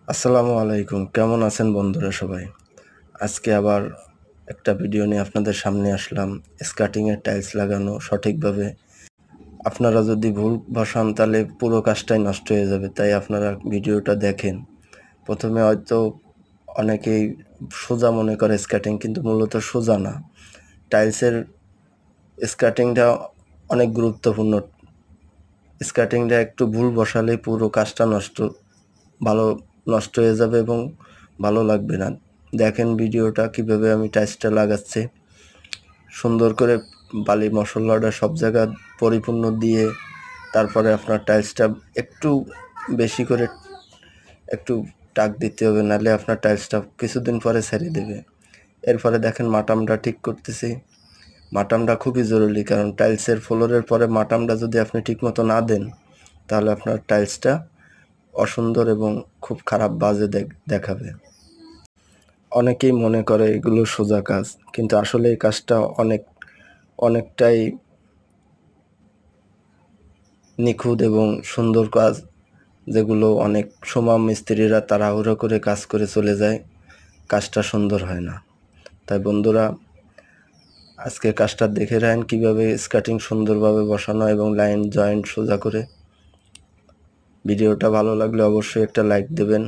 আসসালামু আলাইকুম, কেমন আছেন বন্ধুরা সবাই? আজকে আবার একটা ভিডিও নিয়ে আপনাদের সামনে আসলাম। স্কার্টিংয়ের টাইলস লাগানো সঠিকভাবে। আপনারা যদি ভুল বসান তাহলে পুরো কাজটাই নষ্ট হয়ে যাবে, তাই আপনারা ভিডিওটা দেখেন। প্রথমে হয়তো অনেকেই সোজা মনে করে স্কার্টিং, কিন্তু মূলত সোজা না। টাইলসের স্কার্টিংটা অনেক গুরুত্বপূর্ণ। স্কার্টিংটা একটু ভুল বসালেই পুরো কাজটা ভালো নষ্ট হয়ে যাবে এবং ভালো লাগবে না। দেখেন ভিডিওটা কিভাবে আমি টাইলসটা লাগাচ্ছি। সুন্দর করে বালি মশলাটা সব জায়গা পরিপূর্ণ দিয়ে তারপরে আপনার টাইলসটা একটু বেশি করে একটু টাক দিতে হবে, নাহলে আপনার টাইলসটা কিছুদিন পরে ছেড়ে দেবে। এরপরে দেখেন মাটামটা ঠিক করতেছি। মাটামটা খুবই জরুরি, কারণ টাইলসের ফ্লোরের পরে মাটামটা যদি আপনি ঠিকমতো না দেন তাহলে আপনার টাইলসটা অসুন্দর এবং খুব খারাপ বাজে দেখাবে। অনেকেই মনে করে এগুলো সোজা কাজ, কিন্তু আসলে এই কাজটা অনেকটাই নিখুঁত এবং সুন্দর কাজ, যেগুলো অনেক সময় মিস্ত্রিরা তাড়াহুড়ো করে কাজ করে চলে যায়, কাজটা সুন্দর হয় না। তাই বন্ধুরা, আজকে কাজটা দেখে রাখেন কীভাবে স্কার্টিং সুন্দরভাবে বসানো এবং লাইন জয়েন্ট সোজা করে। ভিডিওটা ভালো লাগলে অবশ্যই একটা লাইক দেবেন,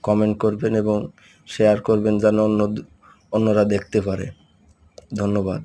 কমেন্ট করবেন এবং শেয়ার করবেন যেন অন্যরা দেখতে পারে। ধন্যবাদ।